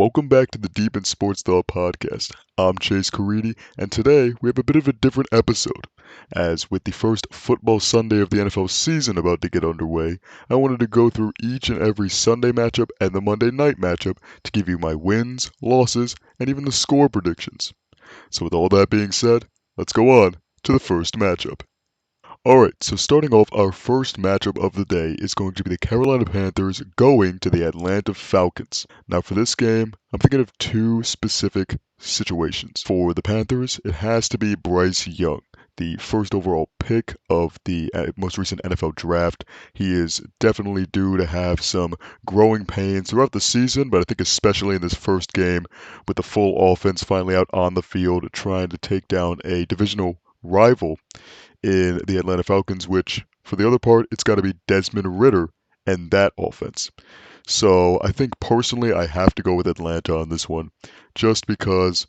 Welcome back to the Deep in Sports Thought podcast. I'm Chase Caridi, and today we have a bit of a different episode. As with the first football Sunday of the NFL season about to get underway, I wanted to go through each and every Sunday matchup and the Monday night matchup to give you my wins, losses, and even the score predictions. So with all that being said, let's go on to the first matchup. Alright, so starting off, our first matchup of the day is going to be the Carolina Panthers going to the Atlanta Falcons. Now for this game, I'm thinking of two specific situations. For the Panthers, it has to be Bryce Young, the first overall pick of the most recent NFL draft. He is definitely due to have some growing pains throughout the season, but I think especially in this first game with the full offense finally out on the field trying to take down a divisional rival in the Atlanta Falcons, which, for the other part, it's got to be Desmond Ridder and that offense. So I think personally I have to go with Atlanta on this one, just because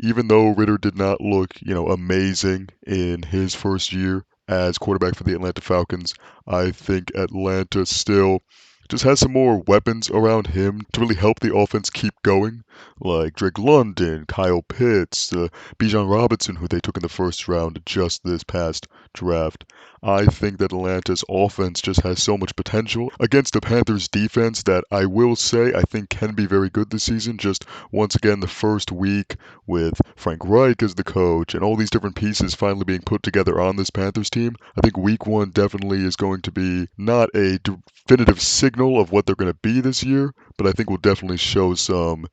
even though Ridder did not look, amazing in his first year as quarterback for the Atlanta Falcons, I think Atlanta still just has some more weapons around him to really help the offense keep going, like Drake London, Kyle Pitts, Bijan Robinson, who they took in the first round just this past draft. I think that Atlanta's offense just has so much potential against the Panthers defense that I will say I think can be very good this season. Just once again, the first week with Frank Reich as the coach and all these different pieces finally being put together on this Panthers team, I think week one definitely is going to be not a definitive signal of what they're going to be this year, but I think will definitely show some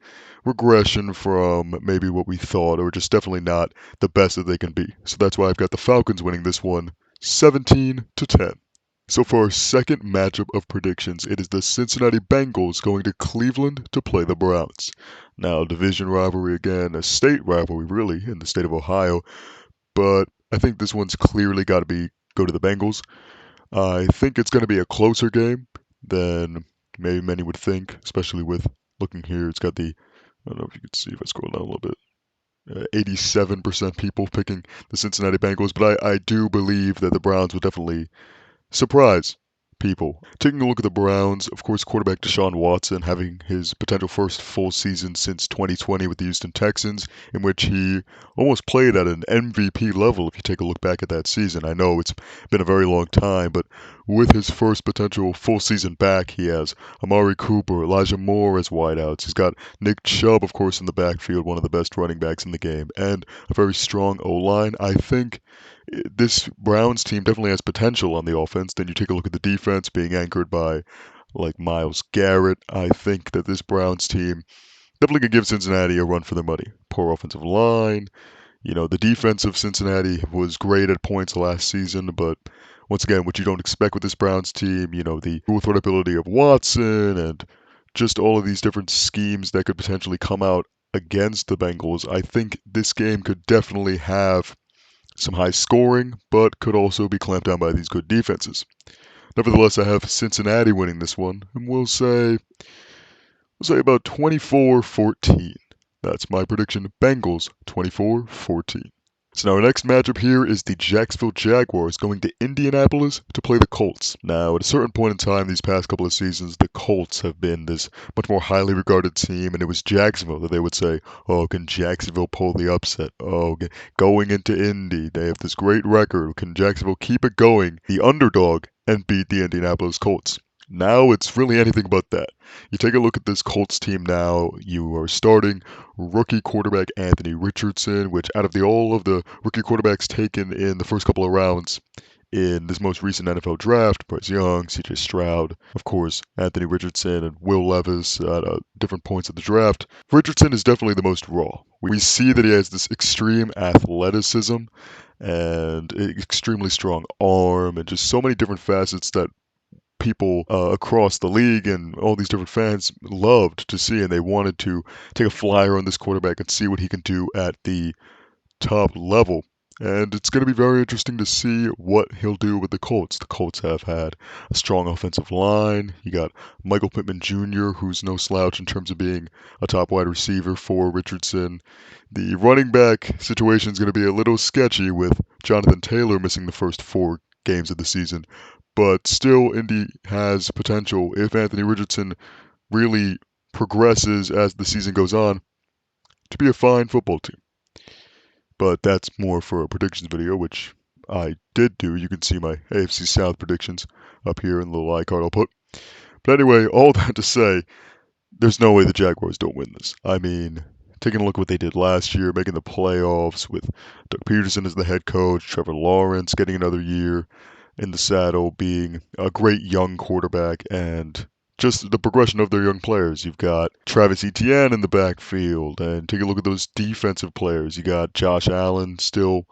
regression from maybe what we thought, or just definitely not the best that they can be. So that's why I've got the Falcons winning this one 17-10. So for our second matchup of predictions, it is the Cincinnati Bengals going to Cleveland to play the Browns. Now, division rivalry again, a state rivalry really in the state of Ohio, but I think this one's clearly got to go to the Bengals. I think it's going to be a closer game than maybe many would think, especially with looking here. It's got I don't know if you can see if I scroll down a little bit. 87% people picking the Cincinnati Bengals, but I do believe that the Browns will definitely surprise people. Taking a look at the Browns, of course, quarterback Deshaun Watson having his potential first full season since 2020 with the Houston Texans, in which he almost played at an MVP level if you take a look back at that season. I know it's been a very long time, but with his first potential full season back, he has Amari Cooper, Elijah Moore as wideouts. He's got Nick Chubb, of course, in the backfield, one of the best running backs in the game, and a very strong O-line. I think this Browns team definitely has potential on the offense. Then you take a look at the defense being anchored by like Myles Garrett. I think that this Browns team definitely could give Cincinnati a run for their money. Poor offensive line. The defense of Cincinnati was great at points last season, but once again, what you don't expect with this Browns team, the dual threat ability of Watson and just all of these different schemes that could potentially come out against the Bengals. I think this game could definitely have some high scoring, but could also be clamped down by these good defenses. Nevertheless, I have Cincinnati winning this one, and we'll say about 24-14. That's my prediction. Bengals 24-14. So now our next matchup here is the Jacksonville Jaguars going to Indianapolis to play the Colts. Now, at a certain point in time these past couple of seasons, the Colts have been this much more highly regarded team, and it was Jacksonville that they would say, oh, can Jacksonville pull the upset? Oh, going into Indy, they have this great record. Can Jacksonville keep it going, the underdog, and beat the Indianapolis Colts? Now it's really anything but that. You take a look at this Colts team now, you are starting rookie quarterback Anthony Richardson, which out of all of the rookie quarterbacks taken in the first couple of rounds in this most recent NFL draft, Bryce Young, CJ Stroud, of course, Anthony Richardson and Will Levis at different points of the draft, Richardson is definitely the most raw. We see that he has this extreme athleticism and extremely strong arm and just so many different facets that people across the league and all these different fans loved to see, and they wanted to take a flyer on this quarterback and see what he can do at the top level. And it's going to be very interesting to see what he'll do with the Colts. The Colts have had a strong offensive line. You got Michael Pittman Jr., who's no slouch in terms of being a top wide receiver for Richardson. The running back situation is going to be a little sketchy with Jonathan Taylor missing the first 4 games of the season. But still, Indy has potential if Anthony Richardson really progresses as the season goes on to be a fine football team. But that's more for a predictions video, which I did do. You can see my AFC South predictions up here in the little icon I'll put. But anyway, all that to say, there's no way the Jaguars don't win this. I mean, taking a look at what they did last year, making the playoffs with Doug Peterson as the head coach, Trevor Lawrence getting another year in the saddle, being a great young quarterback, and just the progression of their young players. You've got Travis Etienne in the backfield, and take a look at those defensive players. You got Josh Allen, still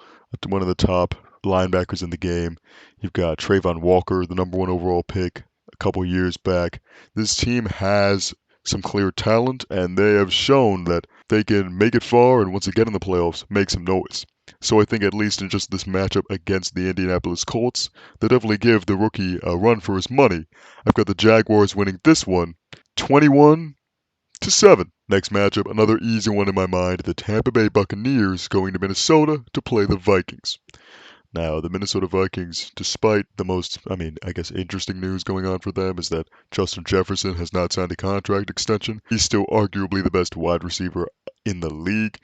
one of the top linebackers in the game. You've got Trayvon Walker, the #1 overall pick a couple years back. This team has some clear talent, and they have shown that they can make it far and once they get in the playoffs, make some noise. So I think at least in just this matchup against the Indianapolis Colts, they definitely give the rookie a run for his money. I've got the Jaguars winning this one, 21-7. Next matchup, another easy one in my mind, the Tampa Bay Buccaneers going to Minnesota to play the Vikings. Now, the Minnesota Vikings, despite the most, I guess, interesting news going on for them is that Justin Jefferson has not signed a contract extension. He's still arguably the best wide receiver in the league.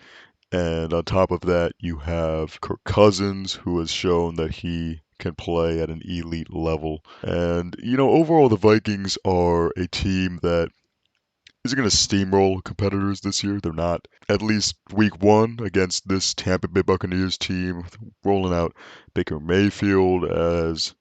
And on top of that, you have Kirk Cousins, who has shown that he can play at an elite level. And, overall, the Vikings are a team that isn't going to steamroll competitors this year. They're not. At least week one against this Tampa Bay Buccaneers team, rolling out Baker Mayfield as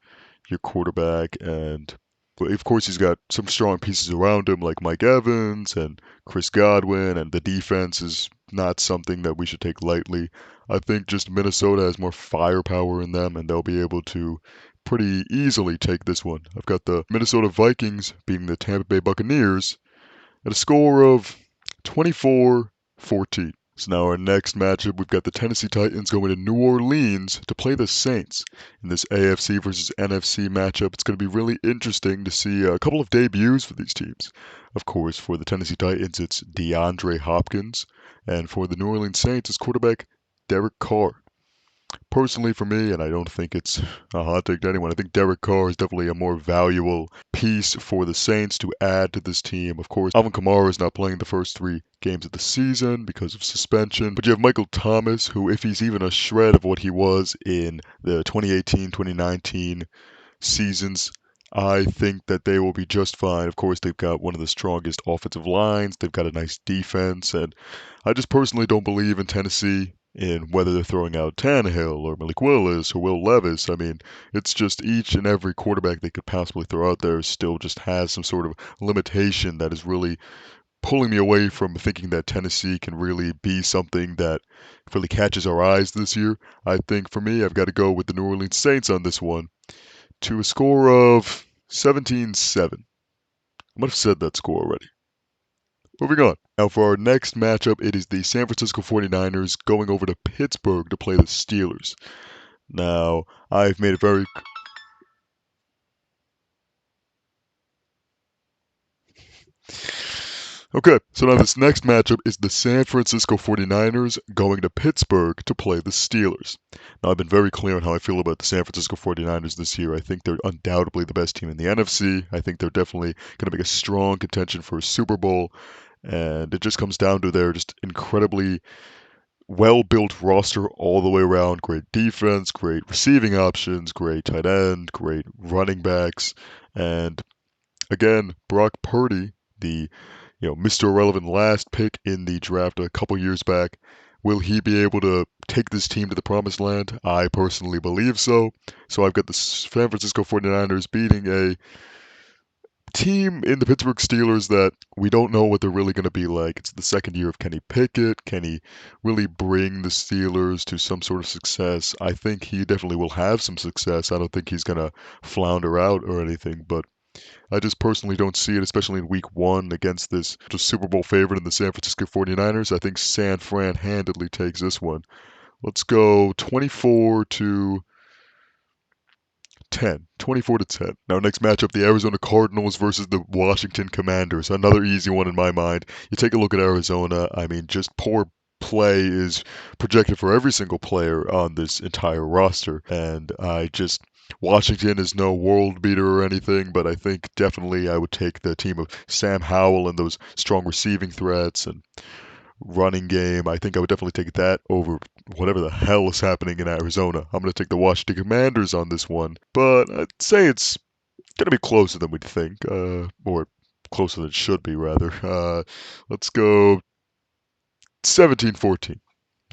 your quarterback. And of course, he's got some strong pieces around him like Mike Evans and Chris Godwin, and the defense is not something that we should take lightly. I think just Minnesota has more firepower in them, and they'll be able to pretty easily take this one. I've got the Minnesota Vikings beating the Tampa Bay Buccaneers at a score of 24-14. So now our next matchup, we've got the Tennessee Titans going to New Orleans to play the Saints. In this AFC versus NFC matchup, it's going to be really interesting to see a couple of debuts for these teams. Of course, for the Tennessee Titans, it's DeAndre Hopkins, and for the New Orleans Saints, it's quarterback Derek Carr. Personally, for me, and I don't think it's a hot take to anyone, I think Derek Carr is definitely a more valuable piece for the Saints to add to this team. Of course, Alvin Kamara is not playing the first 3 games of the season because of suspension, but you have Michael Thomas, who, if he's even a shred of what he was in the 2018-2019 seasons, I think that they will be just fine. Of course, they've got one of the strongest offensive lines. They've got a nice defense, and I just personally don't believe in Tennessee in whether they're throwing out Tannehill or Malik Willis or Will Levis. It's just each and every quarterback they could possibly throw out there still just has some sort of limitation that is really pulling me away from thinking that Tennessee can really be something that really catches our eyes this year. I think for me, I've got to go with the New Orleans Saints on this one to a score of 17-7. I might have said that score already. Moving on. Now for our next matchup, it is the San Francisco 49ers going over to Pittsburgh to play the Steelers. Now, I've made it very... Okay, so now this next matchup is the San Francisco 49ers going to Pittsburgh to play the Steelers. Now, I've been very clear on how I feel about the San Francisco 49ers this year. I think they're undoubtedly the best team in the NFC. I think they're definitely going to make a strong contention for a Super Bowl. And it just comes down to their just incredibly well-built roster all the way around. Great defense, great receiving options, great tight end, great running backs. And again, Brock Purdy, the Mr. Irrelevant last pick in the draft a couple years back. Will he be able to take this team to the promised land? I personally believe so. So I've got the San Francisco 49ers beating a team in the Pittsburgh Steelers that we don't know what they're really going to be like. It's the second year of Kenny Pickett. Can he really bring the Steelers to some sort of success? I think he definitely will have some success. I don't think he's going to flounder out or anything, but I just personally don't see it, especially in week one against this just Super Bowl favorite in the San Francisco 49ers. I think San Fran handedly takes this one. Let's go 24-10. 24-10. Now, next matchup, the Arizona Cardinals versus the Washington Commanders. Another easy one in my mind. You take a look at Arizona. Just poor play is projected for every single player on this entire roster. And Washington is no world beater or anything, but I think definitely I would take the team of Sam Howell and those strong receiving threats and running game. I think I would definitely take that over whatever the hell is happening in Arizona. I'm going to take the Washington Commanders on this one, but I'd say it's going to be closer than we'd think, or closer than it should be, rather. Let's go 17-14.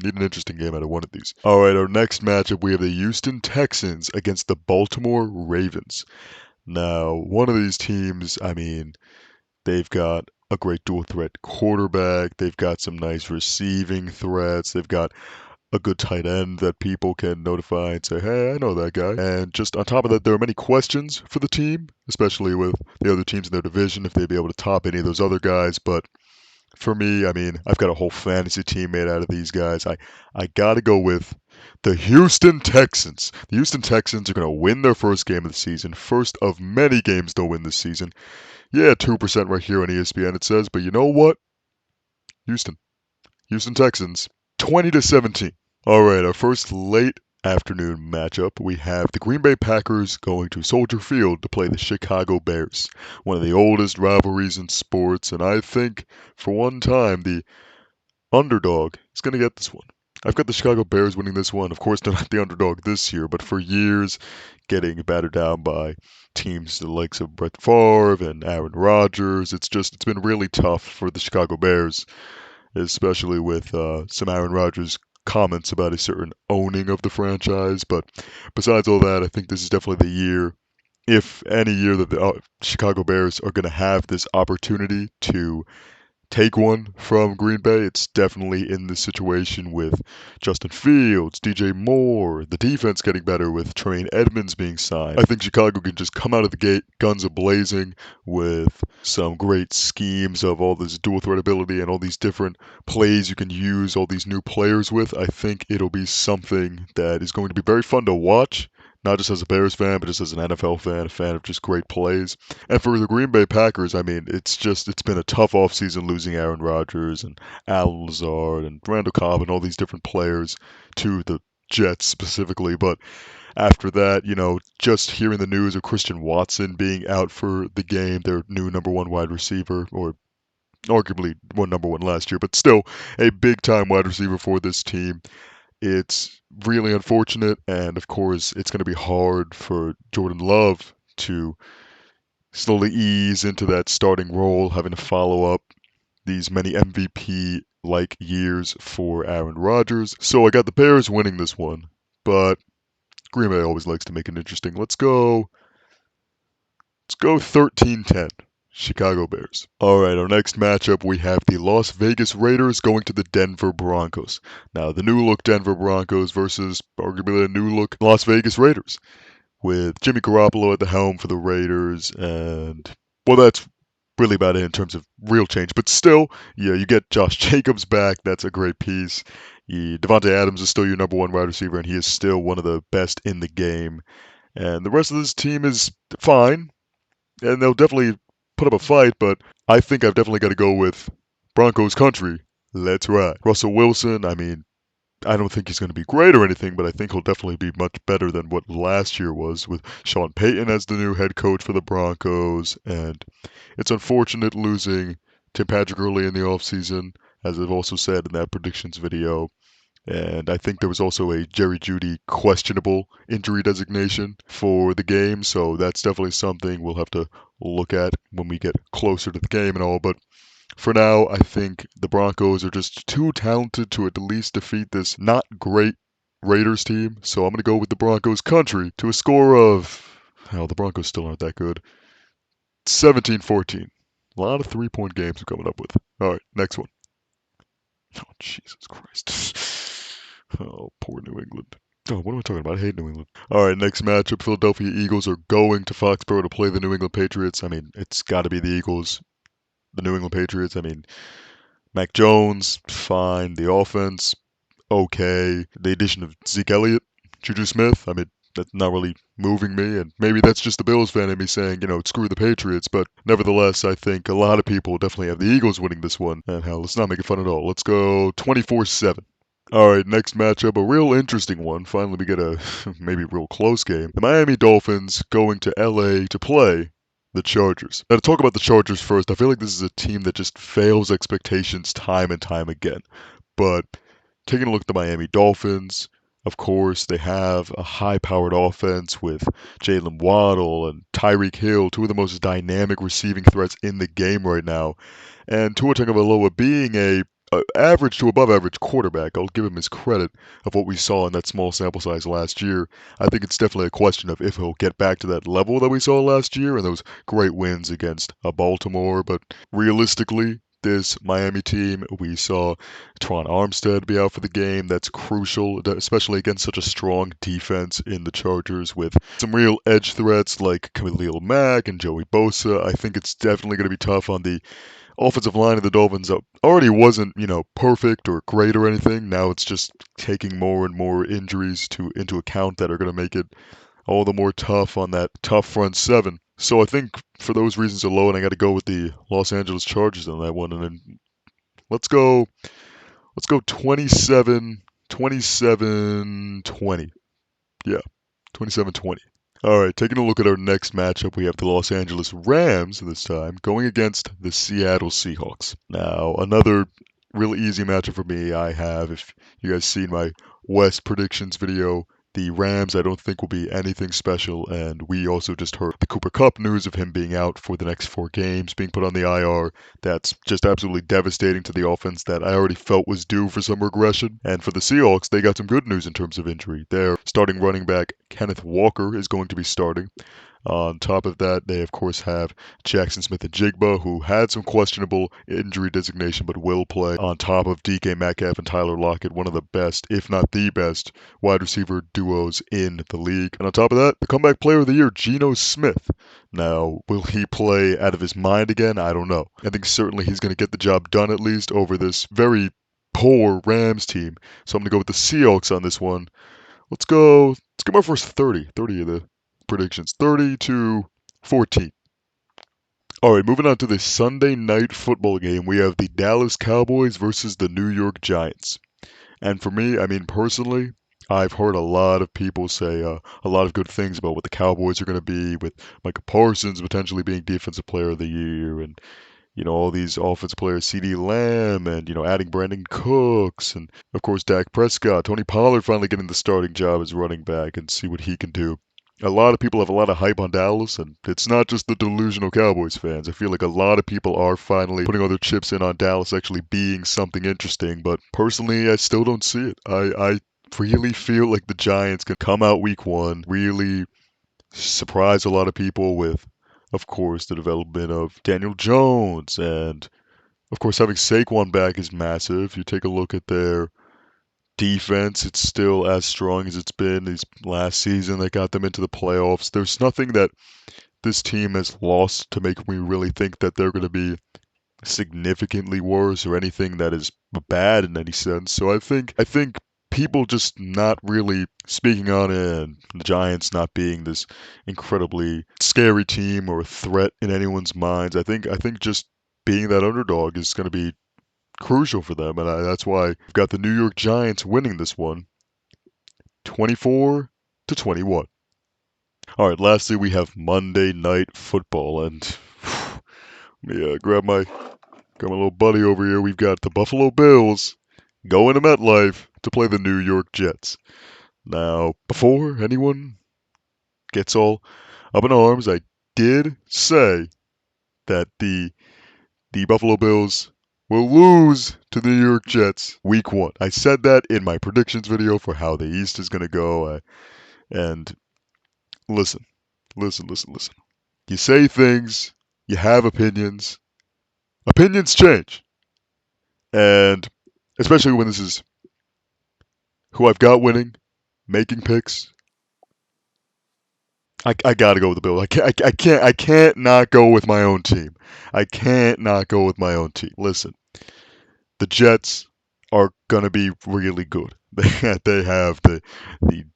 Need an interesting game out of one of these. All right, our next matchup, we have the Houston Texans against the Baltimore Ravens. Now, one of these teams, I mean, they've got a great dual threat quarterback. They've got some nice receiving threats. They've got a good tight end that people can notify and say, hey, I know that guy. And just on top of that, there are many questions for the team, especially with the other teams in their division, if they'd be able to top any of those other guys. But for me, I mean, I've got a whole fantasy team made out of these guys. I got to go with the Houston Texans. The Houston Texans are going to win their first game of the season, first of many games they'll win this season. Yeah, 2% right here on ESPN it says, but you know what? Houston Texans, 20-17. All right, our first late afternoon matchup, we have the Green Bay Packers going to Soldier Field to play the Chicago Bears, one of the oldest rivalries in sports, and I think for one time the underdog is going to get this one. I've got the Chicago Bears winning this one. Of course, they're not the underdog this year, but for years, getting battered down by teams the likes of Brett Favre and Aaron Rodgers, it's been really tough for the Chicago Bears, especially with some Aaron Rodgers comments about a certain owning of the franchise. But besides all that, I think this is definitely the year, if any year, that the Chicago Bears are going to have this opportunity to take one from Green Bay. It's definitely in this situation with Justin Fields, DJ Moore, the defense getting better with Tremaine Edmonds being signed. I think Chicago can just come out of the gate guns a-blazing with some great schemes of all this dual threat ability and all these different plays you can use all these new players with. I think it'll be something that is going to be very fun to watch. Not just as a Bears fan, but just as an NFL fan, a fan of just great plays. And for the Green Bay Packers, I mean, it's been a tough offseason losing Aaron Rodgers and Alan Lazard and Randall Cobb and all these different players to the Jets specifically. But after that, just hearing the news of Christian Watson being out for the game, their new number one wide receiver, or arguably number one last year, but still a big time wide receiver for this team. It's really unfortunate, and of course, it's going to be hard for Jordan Love to slowly ease into that starting role, having to follow up these many MVP-like years for Aaron Rodgers. So I got the Bears winning this one, but Green Bay always likes to make it interesting. Let's go 13-10. Chicago Bears. All right, our next matchup, we have the Las Vegas Raiders going to the Denver Broncos. Now, the new-look Denver Broncos versus arguably the new-look Las Vegas Raiders, with Jimmy Garoppolo at the helm for the Raiders, and, well, that's really about it in terms of real change. But still, yeah, you get Josh Jacobs back. That's a great piece. Devontae Adams is still your number one wide receiver, and he is still one of the best in the game. And the rest of this team is fine, and they'll definitely put up a fight, but I think I've definitely got to go with Broncos country. Let's ride. Russell Wilson, I mean, I don't think he's going to be great or anything, but I think he'll definitely be much better than what last year was, with Sean Payton as the new head coach for the Broncos. And it's unfortunate losing Tim Patrick early in the offseason, as I've also said in that predictions video. And I think there was also a Jerry Jeudy questionable injury designation for the game, so that's definitely something we'll have to look at when we get closer to the game and all. But for now, I think the Broncos are just too talented to at least defeat this not great Raiders team, so I'm going to go with the Broncos country to a score of, hell, the Broncos still aren't that good, 17-14. A lot of three-point games we're coming up with. All right, next one. Oh, Jesus Christ. Oh, poor New England. Oh, what am I talking about? I hate New England. All right, next matchup. Philadelphia Eagles are going to Foxborough to play the New England Patriots. I mean, it's got to be the Eagles. The New England Patriots. I mean, Mac Jones, fine. The offense, okay. The addition of Zeke Elliott, Juju Smith, I mean, that's not really moving me. And maybe that's just the Bills fan in me saying, screw the Patriots. But nevertheless, I think a lot of people definitely have the Eagles winning this one. And hell, let's not make it fun at all. Let's go 24-7. All right, next matchup, a real interesting one. Finally, we get a maybe real close game. The Miami Dolphins going to LA to play the Chargers. Now, to talk about the Chargers first, I feel like this is a team that just fails expectations time and time again. But taking a look at the Miami Dolphins, of course, they have a high-powered offense with Jalen Waddle and Tyreek Hill, two of the most dynamic receiving threats in the game right now. And Tua Tagovailoa being a average to above average quarterback, I'll give him his credit of what we saw in that small sample size last year. I think it's definitely a question of if he'll get back to that level that we saw last year and those great wins against Baltimore. But realistically, this Miami team, we saw Tron Armstead be out for the game. That's crucial, especially against such a strong defense in the Chargers with some real edge threats like Khalil Mack and Joey Bosa. I think it's definitely going to be tough on the offensive line of the Dolphins that already wasn't, perfect or great or anything. Now it's just taking more and more injuries into account that are going to make it all the more tough on that tough front seven. So I think for those reasons alone, I got to go with the Los Angeles Chargers on that one. And then let's go, let's go 27, 27, 20. Yeah, 27-20. All right, taking a look at our next matchup, we have the Los Angeles Rams this time going against the Seattle Seahawks. Now, another really easy matchup for me. I have, if you guys seen my West predictions video, the Rams I don't think will be anything special, and we also just heard the Cooper Kupp news of him being out for the next 4 games, being put on the IR. That's just absolutely devastating to the offense that I already felt was due for some regression. And for the Seahawks, they got some good news in terms of injury. Their starting running back, Kenneth Walker, is going to be starting. On top of that, they of course have Jackson Smith-Njigba, who had some questionable injury designation but will play. On top of DK Metcalf and Tyler Lockett, one of the best, if not the best, wide receiver duos in the league. And on top of that, the comeback player of the year, Geno Smith. Now, will he play out of his mind again? I don't know. I think certainly he's going to get the job done at least over this very poor Rams team. So I'm going to go with the Seahawks on this one. Let's go. Let's give our first 30. 30 of the predictions. 30-14. All right, moving on to the Sunday night football game. We have the Dallas Cowboys versus the New York Giants. And for me, I mean, personally, I've heard a lot of people say a lot of good things about what the Cowboys are going to be, with Micah Parsons potentially being Defensive Player of the Year, and all these offensive players, CeeDee Lamb, and adding Brandon Cooks, and of course Dak Prescott, Tony Pollard finally getting the starting job as running back, and see what he can do. A lot of people have a lot of hype on Dallas, and it's not just the delusional Cowboys fans. I feel like a lot of people are finally putting all their chips in on Dallas actually being something interesting, but personally, I still don't see it. I really feel like the Giants can come out week one, really surprise a lot of people with, of course, the development of Daniel Jones, and of course, having Saquon back is massive. You take a look at their defense, it's still as strong as it's been these last season that got them into the playoffs. There's nothing that this team has lost to make me really think that they're going to be significantly worse or anything that is bad in any sense. So I think people just not really speaking on it, and the Giants not being this incredibly scary team or a threat in anyone's minds. I think just being that underdog is going to be crucial for them, and that's why I've got the New York Giants winning this one, 24-21. All right, lastly we have Monday Night Football, and yeah, grab my little buddy over here. We've got the Buffalo Bills going to MetLife to play the New York Jets. Now, before anyone gets all up in arms, I did say that the Buffalo Bills will lose to the New York Jets week one. I said that in my predictions video for how the East is going to go. And listen. You say things, you have opinions. Opinions change. And especially when this is who I've got winning, making picks. I gotta go with the Bills. I can't not go with my own team. I can't not go with my own team. Listen, the Jets are gonna be really good. They have the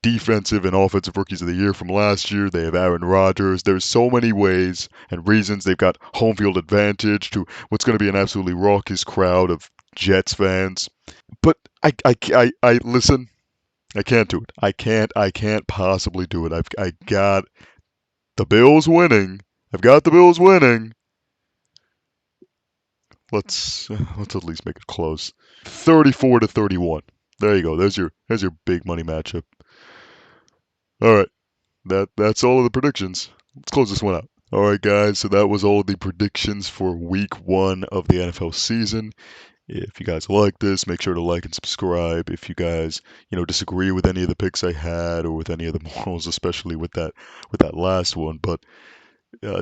defensive and offensive rookies of the year from last year. They have Aaron Rodgers. There's so many ways and reasons. They've got home field advantage to what's going to be an absolutely raucous crowd of Jets fans. But I listen. I can't do it. I can't possibly do it. I got the Bills winning. I've got the Bills winning. Let's at least make it close. 34-31. There you go. There's your big money matchup. All right. That's all of the predictions. Let's close this one out. All right, guys. So that was all of the predictions for Week 1 of the NFL season. If you guys like this, make sure to like and subscribe. If you guys, disagree with any of the picks I had or with any of the morals, especially with that last one, but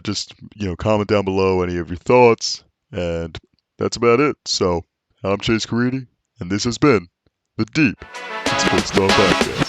just comment down below any of your thoughts, and that's about it. So I'm Chase Caridi, and this has been the Deep in Sports Talk Podcast.